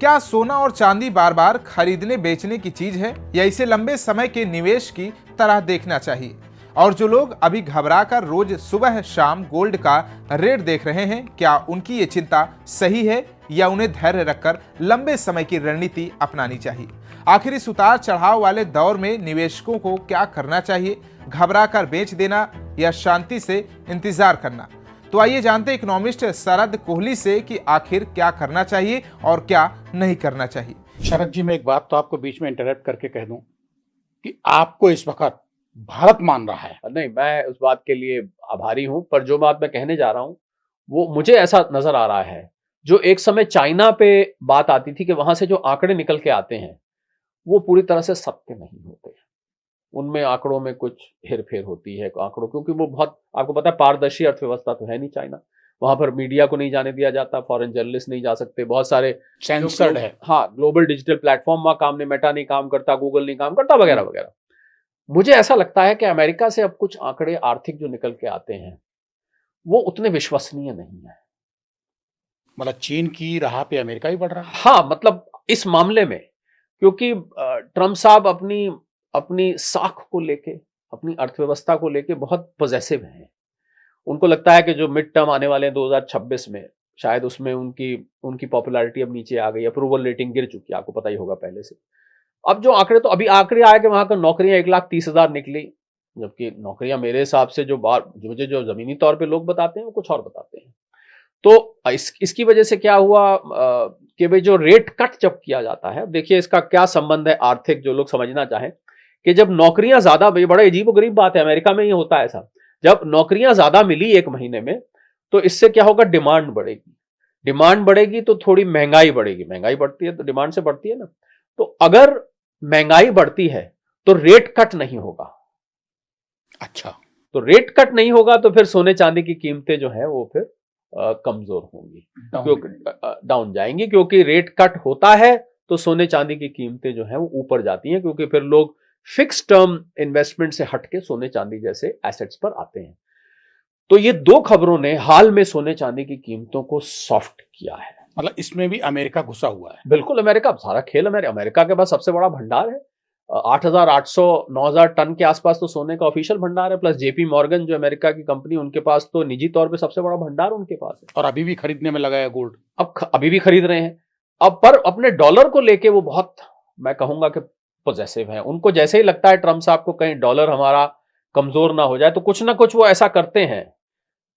क्या सोना और चांदी बार बार खरीदने बेचने की चीज है या इसे लंबे समय के निवेश की तरह देखना चाहिए? और जो लोग अभी घबराकर रोज सुबह शाम गोल्ड का रेट देख रहे हैं, क्या उनकी ये चिंता सही है या उन्हें धैर्य रखकर लंबे समय की रणनीति अपनानी चाहिए? आखिर इस उतार चढ़ाव वाले दौर में निवेशकों को क्या करना चाहिए? घबराकर बेच देना या शांति से इंतजार करना? तो आइए जानते हैं इकोनॉमिस्ट शरद कोहली से कि आखिर क्या करना चाहिए और क्या नहीं करना चाहिए। शरद जी, मैं एक बात तो आपको बीच में इंटरप्ट करके कह दूं कि आपको इस वक्त भारत मान रहा है। नहीं, मैं उस बात के लिए आभारी हूं, पर जो बात मैं कहने जा रहा हूं वो मुझे ऐसा नजर आ रहा है, जो एक समय चाइना पे बात आती थी कि वहां से जो आंकड़े निकल के आते हैं वो पूरी तरह से सत्य नहीं होते। उनमें आंकड़ों में कुछ हेरफेर होती है आंकड़ों, क्योंकि वो बहुत, आपको पता है, पारदर्शी अर्थव्यवस्था तो है नहीं चाइना। वहां पर मीडिया को नहीं जाने दिया जाता, फॉरेन जर्नलिस्ट नहीं जा सकते, बहुत सारे सेंसर्ड है। हाँ, ग्लोबल डिजिटल प्लेटफॉर्म वहां काम नहीं, मेटा नहीं काम करता, गूगल नहीं काम करता, वगैरह वगैरह। मुझे ऐसा लगता है कि अमेरिका से अब कुछ आंकड़े आर्थिक जो निकल के आते हैं वो उतने विश्वसनीय नहीं है। मतलब चीन की राह पे अमेरिका ही बढ़ रहा है। हाँ, मतलब इस मामले में, क्योंकि ट्रम्प साहब अपनी अपनी साख को लेके, अपनी अर्थव्यवस्था को लेके बहुत पॉजिटिव हैं। उनको लगता है कि जो मिड टर्म आने वाले हैं 2026 में, शायद उसमें उनकी उनकी पॉपुलैरिटी अब नीचे आ गई, अप्रूवल रेटिंग गिर चुकी है, आपको पता ही होगा पहले से। अब जो आंकड़े, तो अभी आंकड़े आए कि वहां का नौकरियां 1,30,000 निकली, जबकि नौकरियां मेरे हिसाब से मुझे जो जमीनी तौर पे लोग बताते हैं वो कुछ और बताते हैं। तो इसकी वजह से क्या हुआ कि भाई जो रेट कट जब किया जाता है, देखिए इसका क्या संबंध है आर्थिक, जो लोग समझना चाहें, कि जब नौकरियां ज्यादा, बड़ा अजीबोगरीब बात है, अमेरिका में ही होता है ऐसा, जब नौकरियां ज्यादा मिली एक महीने में, तो इससे क्या होगा, डिमांड बढ़ेगी। डिमांड बढ़ेगी तो थोड़ी महंगाई बढ़ेगी, महंगाई बढ़ती है तो डिमांड से बढ़ती है ना। तो अगर महंगाई बढ़ती है तो रेट कट नहीं होगा। अच्छा, तो रेट कट नहीं होगा तो फिर सोने चांदी की कीमतें जो है वो फिर कमजोर होंगी, क्योंकि डाउन जाएंगी, क्योंकि रेट कट होता है तो सोने चांदी की कीमतें जो है वो ऊपर जाती हैं, क्योंकि फिर लोग फिक्स टर्म इन्वेस्टमेंट से हटके सोने चांदी जैसे एसेट्स पर आते हैं। तो ये दो खबरों ने हाल में सोने चांदी की कीमतों को सॉफ्ट किया है। मतलब इसमें भी अमेरिका घुसा हुआ है। बिल्कुल, अमेरिका सारा खेल, अमेरिका के पास सबसे बड़ा भंडार है। 8,800 9,000 टन के आसपास तो सोने का ऑफिशियल भंडार है, प्लस जेपी मॉर्गन जो अमेरिका की कंपनी, उनके पास तो निजी तौर पे सबसे बड़ा भंडार उनके पास है। और अभी भी खरीदने में लगा है गोल्ड। अभी भी खरीद रहे हैं। अब पर अपने डॉलर को लेके वो बहुत, मैं कहूंगा कि पॉजिटिव है। उनको जैसे ही लगता है ट्रम्प साहब को कहीं डॉलर हमारा कमजोर ना हो जाए, तो कुछ ना कुछ वो ऐसा करते हैं।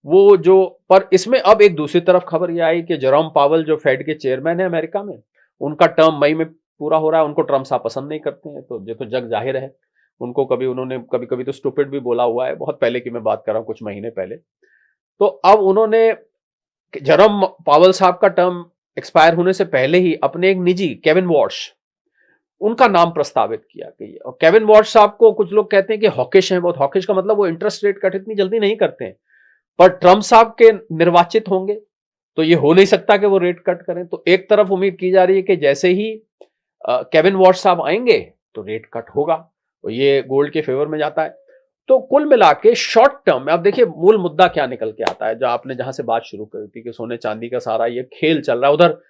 वो जो, पर इसमें अब एक दूसरी तरफ खबर यह आई कि जेरोम पावेल जो फेड के चेयरमैन है अमेरिका में, उनका टर्म मई में पूरा हो रहा है। उनको ट्रम्प साहब पसंद नहीं करते हैं, तो ये तो जग जाहिर है। उनको उन्होंने कभी कभी तो स्टूपिड भी बोला हुआ है, बहुत पहले की मैं बात कर रहा हूं, कुछ महीने पहले। तो अब उन्होंने जेरोम पावेल साहब का टर्म एक्सपायर होने से पहले ही अपने एक निजी, केविन वॉश, उनका नाम प्रस्तावित किया कि, और केविन वॉश साहब को कुछ लोग कहते हैं कि हॉकिश हैं, बहुत हॉकिश का मतलब वो इंटरेस्ट रेट कट इतनी जल्दी नहीं करते हैं, पर ट्रम्प साहब के निर्वाचित होंगे तो ये हो नहीं सकता कि वो रेट कट करें। तो एक तरफ उम्मीद की जा रही है कि जैसे ही केविन वॉश साहब आएंगे तो रेट कट होगा, तो ये गोल्ड के फेवर में जाता है। तो कुल मिला के शॉर्ट टर्म में अब देखिए मूल मुद्दा क्या निकल के आता है, जो आपने जहां से बात शुरू करी थी कि सोने चांदी का सारा ये खेल चल रहा है। उधर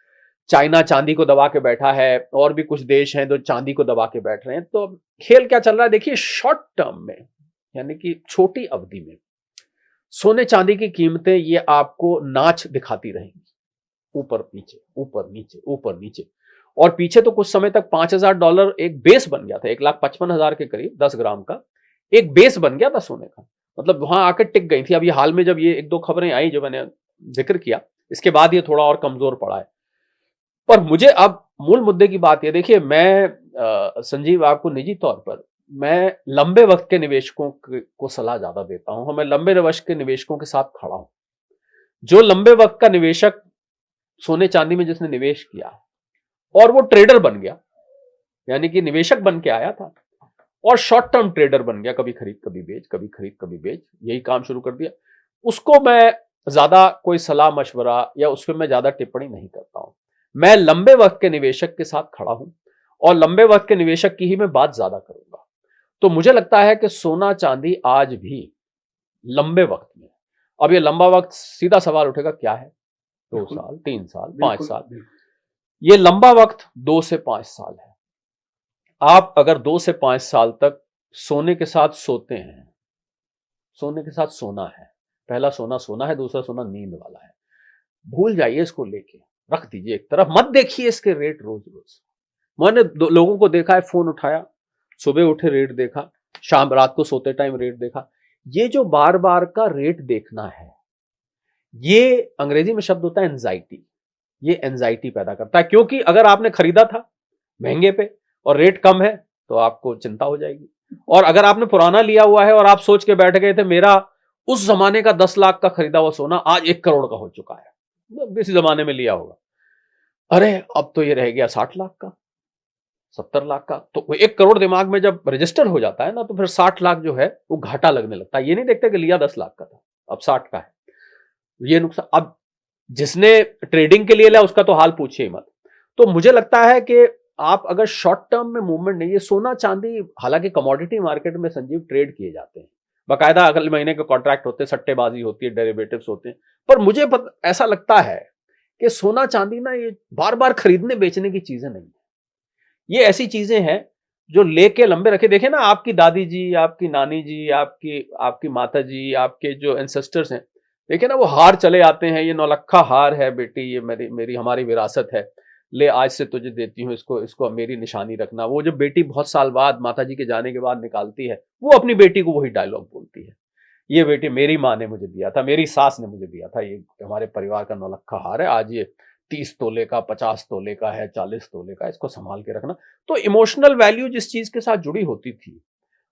चाइना चांदी को दबा के बैठा है, और भी कुछ देश हैं जो चांदी को दबा के बैठ रहे हैं। तो खेल क्या चल रहा है, देखिए शॉर्ट टर्म में, यानी कि छोटी अवधि में सोने चांदी की कीमतें ये आपको नाच दिखाती रहेंगी, ऊपर नीचे ऊपर नीचे ऊपर नीचे। और पीछे तो कुछ समय तक $5,000 एक बेस बन गया था, 1,55,000 के करीब 10 ग्राम का एक बेस बन गया था सोने का, मतलब वहां आकर टिक गई थी। अब ये हाल में जब ये एक दो खबरें आई जो मैंने जिक्र किया, इसके बाद ये थोड़ा और कमजोर पड़ा है। पर मुझे अब मूल मुद्दे की बात ये, देखिए मैं संजीव, आपको निजी तौर पर मैं लंबे वक्त के निवेशकों को सलाह ज्यादा देता हूं। मैं लंबे वक्त के निवेशकों के साथ खड़ा हूं। जो लंबे वक्त का निवेशक सोने चांदी में जिसने निवेश किया और वो ट्रेडर बन गया, यानी कि निवेशक बन के आया था और शॉर्ट टर्म ट्रेडर बन गया, कभी खरीद कभी बेच, कभी खरीद कभी बेच, यही काम शुरू कर दिया, उसको मैं ज्यादा कोई सलाह मशवरा या उस पर मैं ज्यादा टिप्पणी नहीं करता हूं। मैं लंबे वक्त के निवेशक के साथ खड़ा हूं और लंबे वक्त के निवेशक की ही मैं बात ज्यादा करूंगा। तो मुझे लगता है कि सोना चांदी आज भी लंबे वक्त में, अब ये लंबा वक्त सीधा सवाल उठेगा क्या है, 2 साल 3 साल 5 साल, ये लंबा वक्त 2 से 5 साल है। आप अगर 2 से 5 साल तक सोने के साथ सोते हैं, सोने के साथ सोना है, पहला सोना सोना है, दूसरा सोना नींद वाला है, भूल जाइए इसको, लेके रख दीजिए एक तरफ, मत देखिए इसके रेट रोज रोज। मैंने लोगों को देखा है, फोन उठाया, सुबह उठे रेट देखा, शाम रात को सोते टाइम रेट देखा। ये जो बार बार का रेट देखना है, ये अंग्रेजी में शब्द होता है एंजाइटी। ये एंजाइटी पैदा करता है, क्योंकि अगर आपने खरीदा था महंगे पे और रेट कम है तो आपको चिंता हो जाएगी। और अगर आपने पुराना लिया हुआ है और आप सोच के बैठ गए थे मेरा उस जमाने का 10 लाख का खरीदा हुआ सोना आज 1 करोड़ का हो चुका है, इसी जमाने में लिया होगा, अरे अब तो ये रह गया 60 लाख का, 70 लाख का। तो 1 करोड़ दिमाग में जब रजिस्टर हो जाता है ना, तो फिर 60 लाख जो है वो घाटा लगने लगता है। ये नहीं देखते कि लिया 10 लाख का था, अब 60 का है, ये नुकसान। अब जिसने ट्रेडिंग के लिए लिया उसका तो हाल पूछिए मत। तो मुझे लगता है कि आप अगर शॉर्ट टर्म में मूवमेंट नहीं, ये सोना चांदी, हालांकि कमोडिटी मार्केट में संजीव ट्रेड किए जाते हैं, बाकायदा अगले महीने के कॉन्ट्रैक्ट होते हैं, सट्टेबाजी होती है, डेरिवेटिव्स होते हैं, पर मुझे ऐसा लगता है कि सोना चांदी ना ये बार बार खरीदने बेचने की चीजें नहीं है। ये ऐसी चीजें हैं जो लेके लंबे रखे। देखे ना, आपकी दादी जी, आपकी नानी जी, आपकी माता जी, आपके जो एंसेस्टर्स हैं, देखिए ना वो हार चले आते हैं, ये नौलखा हार है बेटी, ये मेरी हमारी विरासत है, ले आज से तुझे देती हूँ, इसको मेरी निशानी रखना। वो जब बेटी बहुत साल बाद माता जी के जाने के बाद निकालती है, वो अपनी बेटी को वही डायलॉग बोलती है, ये बेटी मेरी माँ ने मुझे दिया था, मेरी सास ने मुझे दिया था, ये हमारे परिवार का नौलखा हार है, आज ये 30 तोले का, 50 तोले का है, 40 तोले का, इसको संभाल के रखना। तो इमोशनल वैल्यू जिस चीज के साथ जुड़ी होती थी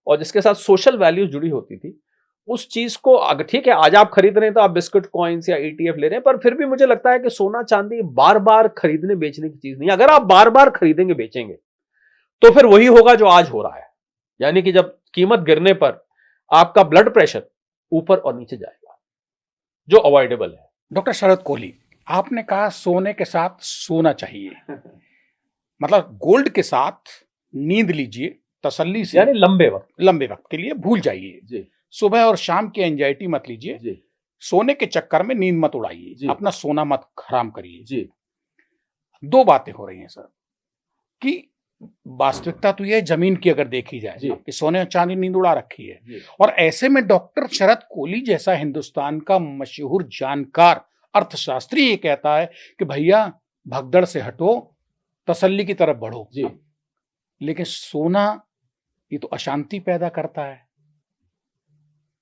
और जिसके साथ सोशल वैल्यू जुड़ी होती थी, उस चीज को, अगर ठीक है आज आप खरीद रहे हैं तो आप बिस्कुट कॉइन्स या ETF ले रहे हैं, पर फिर भी मुझे लगता है कि सोना चांदी बार बार खरीदने बेचने की चीज नहीं। अगर आप बार बार खरीदेंगे बेचेंगे तो फिर वही होगा जो आज हो रहा है, यानी कि जब कीमत गिरने पर आपका ब्लड प्रेशर ऊपर और नीचे जाएगा, जो अवॉइडेबल है। डॉक्टर शरद कोहली, आपने कहा सोने के साथ सोना चाहिए, मतलब गोल्ड के साथ नींद लीजिए तसल्ली से, यानी लंबे वक्त के लिए भूल जाइए जी। सुबह और शाम की एंजाइटी मत लीजिए जी। सोने के चक्कर में नींद मत उड़ाइए, अपना सोना मत हराम करिए जी। 2 बातें हो रही हैं सर कि वास्तविकता तो यह जमीन की अगर देखी जाए कि सोने और चांदी नींद उड़ा रखी है, और ऐसे में डॉक्टर शरद कोहली जैसा हिंदुस्तान का मशहूर जानकार अर्थशास्त्री ये कहता है कि भैया भगदड़ से हटो, तसल्ली की तरफ बढ़ो जी। लेकिन सोना ये तो अशांति पैदा करता है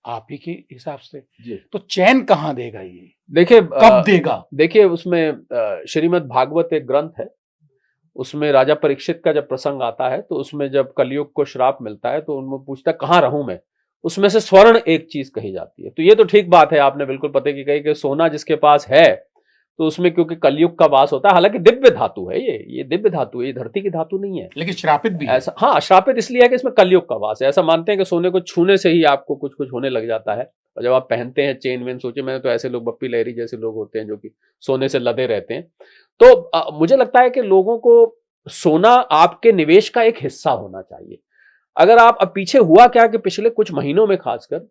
आप ही के हिसाब से जी। तो चैन कहां देगा ये, देखिए कब देगा? देखिए उसमें श्रीमद् भागवत एक ग्रंथ है, उसमें राजा परीक्षित का जब प्रसंग आता है तो उसमें जब कलयुग को श्राप मिलता है तो उनमें पूछता है कहां रहूं मैं, उसमें से स्वर्ण एक चीज कही जाती है। तो ये तो ठीक बात है, आपने बिल्कुल पते की कही कि सोना जिसके पास है तो उसमें क्योंकि कलयुग का वास होता है, हालांकि दिव्य धातु है, ये दिव्य धातु है, ये धरती की धातु नहीं है, लेकिन श्रापित भी है। ऐसा, हाँ श्रापित इसलिए है कि इसमें कलयुग का वास है। ऐसा मानते हैं कि सोने को छूने से ही आपको कुछ कुछ होने लग जाता है, और जब आप पहनते हैं चेन वेन, सोचिए मैंने तो ऐसे लोग, बप्पी लहरी जैसे लोग होते हैं जो कि सोने से लदे रहते हैं। तो मुझे लगता है कि लोगों को सोना आपके निवेश का एक हिस्सा होना चाहिए। अगर आप, अब पीछे हुआ क्या कि पिछले कुछ महीनों में खासकर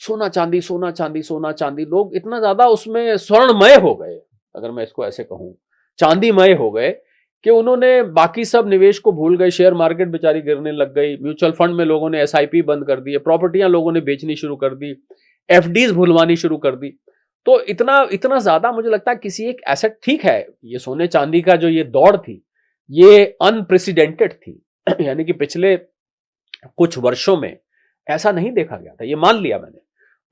सोना चांदी सोना चांदी सोना चांदी, लोग इतना ज्यादा उसमें स्वर्णमय हो गए, अगर मैं इसको ऐसे कहूं, चांदीमय हो गए कि उन्होंने बाकी सब निवेश को भूल गए। शेयर मार्केट बेचारी गिरने लग गई, म्यूचुअल फंड में लोगों ने SIP बंद कर दिए, प्रॉपर्टियां लोगों ने बेचनी शुरू कर दी, FDs भुलवानी शुरू कर दी। तो इतना ज्यादा मुझे लगता है किसी एक एसेट, ठीक है ये सोने चांदी का जो ये दौड़ थी ये अनप्रेसिडेंटेड थी यानी कि पिछले कुछ वर्षों में ऐसा नहीं देखा गया था, ये मान लिया मैंने,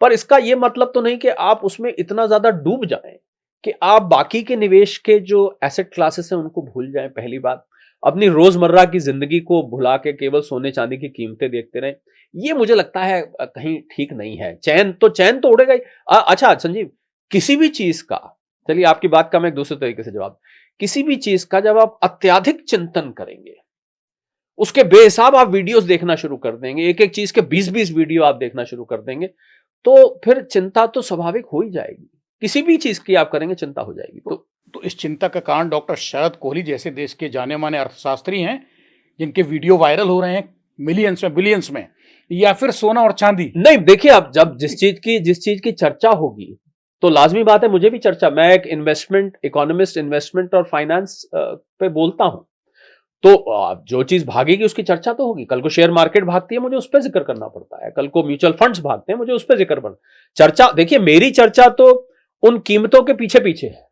पर इसका ये मतलब तो नहीं कि आप उसमें इतना ज्यादा डूब जाएं कि आप बाकी के निवेश के जो एसेट क्लासेस हैं उनको भूल जाएं। पहली बात, अपनी रोजमर्रा की जिंदगी को भुला के केवल सोने चांदी की कीमतें देखते रहें, ये मुझे लगता है कहीं ठीक नहीं है। चैन तो उड़ेगा ही। अच्छा संजीव, किसी भी चीज का, चलिए आपकी बात का मैं एक दूसरे तरीके से जवाब, किसी भी चीज का जब आप अत्यधिक चिंतन करेंगे, उसके बेहिसाब आप वीडियोस देखना शुरू कर देंगे, एक एक चीज के 20-20 वीडियो आप देखना शुरू कर देंगे, तो फिर चिंता तो स्वाभाविक हो ही जाएगी। किसी भी चीज की आप करेंगे चिंता हो जाएगी। तो इस चिंता का कारण डॉक्टर शरद कोहली जैसे देश के जाने माने अर्थशास्त्री हैं, जिनके वीडियो वायरल हो रहे हैं मिलियंस में, बिलियंस में, या फिर सोना और चांदी? नहीं, देखिए आप जब जिस चीज की चर्चा होगी तो लाजमी बात है मुझे भी चर्चा, मैं एक इन्वेस्टमेंट इकोनॉमिस्ट, इन्वेस्टमेंट और फाइनेंस पे बोलता हूं, तो जो चीज भागेगी उसकी चर्चा तो होगी। कल को शेयर मार्केट भागती है, मुझे उस पर जिक्र करना पड़ता है। कल को म्यूचुअल फंड्स भागते हैं, मुझे उस पर जिक्र करना। चर्चा देखिए, मेरी चर्चा तो उन कीमतों के पीछे पीछे है।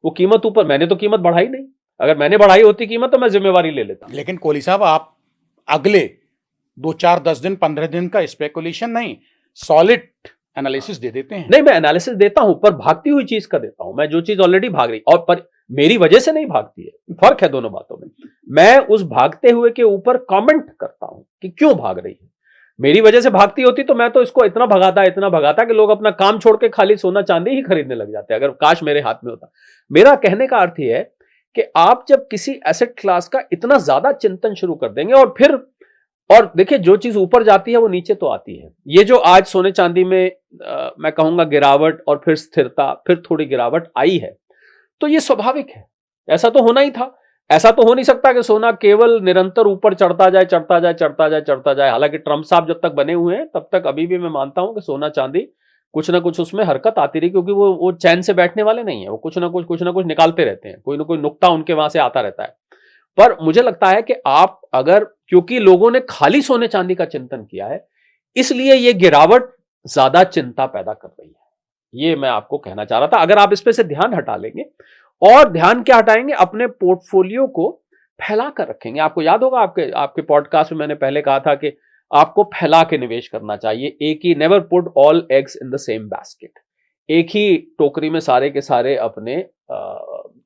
वो कीमत ऊपर, मैंने तो कीमत बढ़ाई नहीं। अगर मैंने बढ़ाई होती कीमत तो मैं जिम्मेवारी ले लेता। लेकिन कोहली साहब, आप अगले 2-4-10 दिन 15 दिन का स्पेकुलेशन नहीं, सॉलिड एनालिसिस दे देते हैं। नहीं, मैं एनालिसिस देता हूं, पर भागती हुई चीज का देता हूं। मैं जो चीज ऑलरेडी भाग रही, और पर मेरी वजह से नहीं भागती है, फर्क है दोनों बातों में। मैं उस भागते हुए के ऊपर कमेंट करता हूं कि क्यों भाग रही है। मेरी वजह से भागती होती तो मैं तो इसको इतना भगाता कि लोग अपना काम छोड़ के खाली सोना चांदी ही खरीदने लग जाते, अगर काश मेरे हाथ में होता। मेरा कहने का अर्थ यह है कि आप जब किसी एसेट क्लास का इतना ज्यादा चिंतन शुरू कर देंगे, और देखिए, जो चीज ऊपर जाती है वो नीचे तो आती है। ये जो आज सोने चांदी में मैं कहूंगा गिरावट और फिर स्थिरता, फिर थोड़ी गिरावट आई है, तो ये स्वाभाविक है। ऐसा तो होना ही था। ऐसा तो हो नहीं सकता कि सोना केवल निरंतर ऊपर चढ़ता जाए। हालांकि ट्रंप साहब जब तक बने हुए हैं तब तक अभी भी मैं मानता हूं कि सोना चांदी कुछ ना कुछ उसमें हरकत आती रही, क्योंकि वो चैन से बैठने वाले नहीं है। वो कुछ ना कुछ निकालते रहते हैं, कोई ना कोई नुक्ता उनके वहां से आता रहता है। पर मुझे लगता है कि आप अगर, क्योंकि लोगों ने खाली सोने चांदी का चिंतन किया है, इसलिए ये गिरावट ज्यादा चिंता पैदा कर रही है। ये मैं आपको कहना चाह रहा था। अगर आप इस पे से ध्यान हटा लेंगे, और ध्यान क्या हटाएंगे, अपने पोर्टफोलियो को फैला कर रखेंगे। आपको याद होगा, आपके पॉडकास्ट में मैंने पहले कहा था कि आपको फैला के निवेश करना चाहिए। एक ही, never put all eggs in the same basket. एक ही टोकरी में सारे के सारे अपने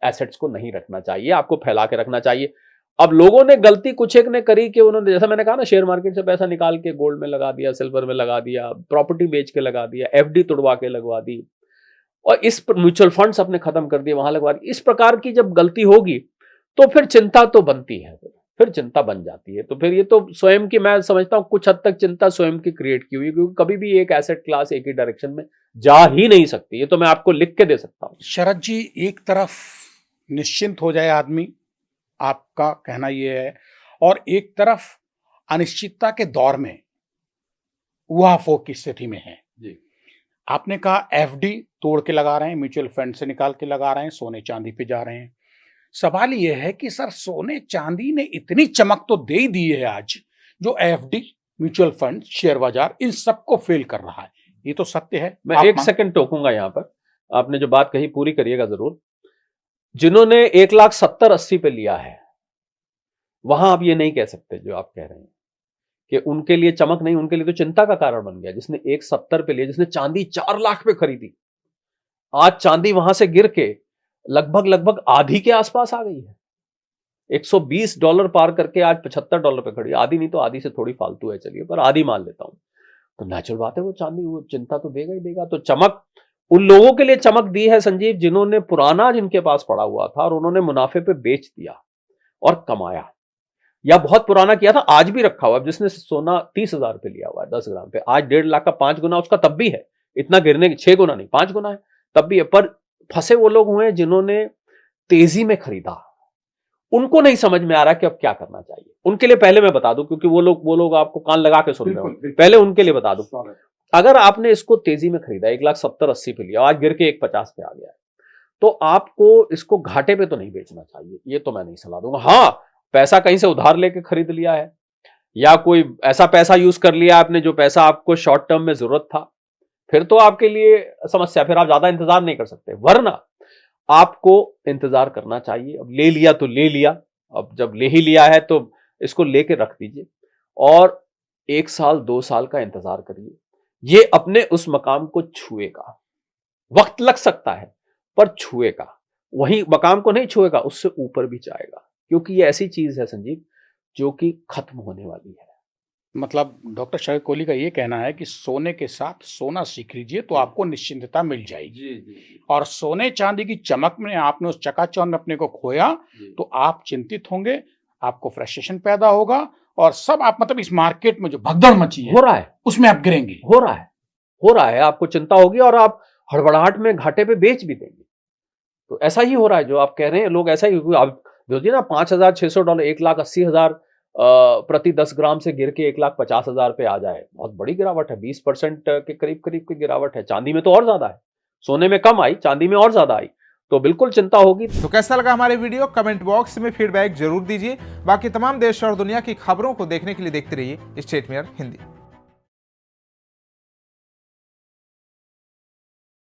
एसेट्स को नहीं रखना चाहिए, आपको फैला के रखना चाहिए। अब लोगों ने गलती कुछ एक ने करी कि उन्होंने, जैसा मैंने कहा ना, शेयर मार्केट से पैसा निकाल के गोल्ड में लगा दिया, सिल्वर में लगा दिया, प्रॉपर्टी बेच के लगा दिया, एफडी तुड़वा के लगवा दी, और इस म्यूचुअल फंड्स अपने खत्म कर दिए, वहां लगवा दी। इस प्रकार की जब गलती होगी तो फिर चिंता तो बनती है, फिर चिंता बन जाती है। तो फिर ये तो स्वयं की, मैं समझता हूं कुछ हद तक चिंता स्वयं की क्रिएट की हुई, क्योंकि कभी भी एक एसेट क्लास एक ही डायरेक्शन में जा ही नहीं सकती। ये तो मैं आपको लिख के दे सकता हूं। शरद जी, एक तरफ निश्चिंत हो जाए आदमी, आपका कहना यह है, और एक तरफ अनिश्चितता के दौर में उहापोह की स्थिति में है जी। आपने कहा एफडी तोड़ के लगा रहे हैं, म्यूचुअल फंड से निकाल के लगा रहे हैं, सोने चांदी पे जा रहे हैं। सवाल यह है कि सर, सोने चांदी ने इतनी चमक तो दे ही दी है आज, जो एफडी, म्यूचुअल फंड, शेयर बाजार, इन सबको फेल कर रहा है। ये तो सत्य है। मैं एक सेकंड टोकूंगा यहां पर। आपने जो बात कही पूरी करिएगा जरूर। जिन्होंने 1,70,80 पे लिया है, वहां आप ये नहीं कह सकते जो आप कह रहे हैं कि उनके लिए चमक नहीं, उनके लिए तो चिंता का कारण बन गया। जिसने 1,70 पे लिया, जिसने चांदी 4 लाख पे खरीदी, आज चांदी वहां से गिर के लगभग आधी के आसपास आ गई है। $120 पार करके आज $75 पे खड़ी। आधी नहीं तो आधी से थोड़ी फालतू है, चलिए, पर आधी मान लेता हूं। तो नेचुरल बात है, वो चांदी, वो चिंता तो देगा ही देगा। तो चमक उन लोगों के लिए चमक दी है संजीव, जिन्होंने पुराना जिनके पास पड़ा हुआ था और उन्होंने मुनाफे पे बेच दिया और कमाया, या बहुत पुराना किया था, आज भी रखा हुआ है। जिसने सोना 30,000 पे लिया हुआ है 10 ग्राम पे, आज 1.5 लाख का 5 गुना उसका तब भी है। इतना गिरने की 6 गुना नहीं, 5 गुना है, तब भी है। पर फंसे वो लोग हुए जिन्होंने तेजी में खरीदा। उनको नहीं समझ में आ रहा कि अब क्या करना चाहिए। उनके लिए पहले मैं बता दूं, क्योंकि वो लोग आपको कान लगा के सुन रहे हो, पहले उनके लिए बता दूं। अगर आपने इसको तेजी में खरीदा, 1,70,80 पे लिया, आज गिर के 1,50 पे आ गया है, तो आपको इसको घाटे पे तो नहीं बेचना चाहिए। ये तो मैं नहीं सलाह दूंगा। हाँ, पैसा कहीं से उधार लेके खरीद लिया है, या कोई ऐसा पैसा यूज कर लिया आपने जो पैसा आपको शॉर्ट टर्म में जरूरत था, फिर तो आपके लिए समस्या, फिर आप ज्यादा इंतजार नहीं कर सकते। वरना आपको इंतजार करना चाहिए। अब ले लिया तो ले लिया, अब जब ले ही लिया है तो इसको लेके रख दीजिए, और 1 साल 2 साल का इंतजार करिए। ये अपने उस मकाम को छुएगा। वक्त लग सकता है, पर छुएगा। वही मकाम को नहीं छुएगा, उससे ऊपर भी जाएगा, क्योंकि ये ऐसी चीज है संजीव जो कि खत्म होने वाली है। मतलब डॉक्टर शरद कोहली का ये कहना है कि सोने के साथ सोना सीख लीजिए तो आपको निश्चिंतता मिल जाएगी। जी। और सोने चांदी की चमक में आपने उस चकाचौंध में अपने को खोया तो आप चिंतित होंगे, आपको फ्रस्ट्रेशन पैदा होगा, और सब आप, मतलब इस मार्केट में जो भगदड़ मची है हो रहा है, उसमें आप गिरेंगे। हो रहा है, आपको चिंता होगी और आप हड़बड़ाहट में घाटे पे बेच भी देंगे। तो ऐसा ही हो रहा है जो आप कह रहे हैं। लोग ऐसा ही, आप देखिए ना, $5,600, $1,80,000 प्रति 10 ग्राम से गिर के 1,50,000 पे आ जाए, बहुत बड़ी गिरावट है। 20% के करीब की गिरावट है। चांदी में तो और ज्यादा है, सोने में कम आई, चांदी में और ज्यादा आई, तो बिल्कुल चिंता होगी। तो कैसा लगा हमारे वीडियो, कमेंट बॉक्स में फीडबैक जरूर दीजिए। बाकी तमाम देश और दुनिया की खबरों को देखने के लिए देखते रहिए स्टेट मेयर हिंदी।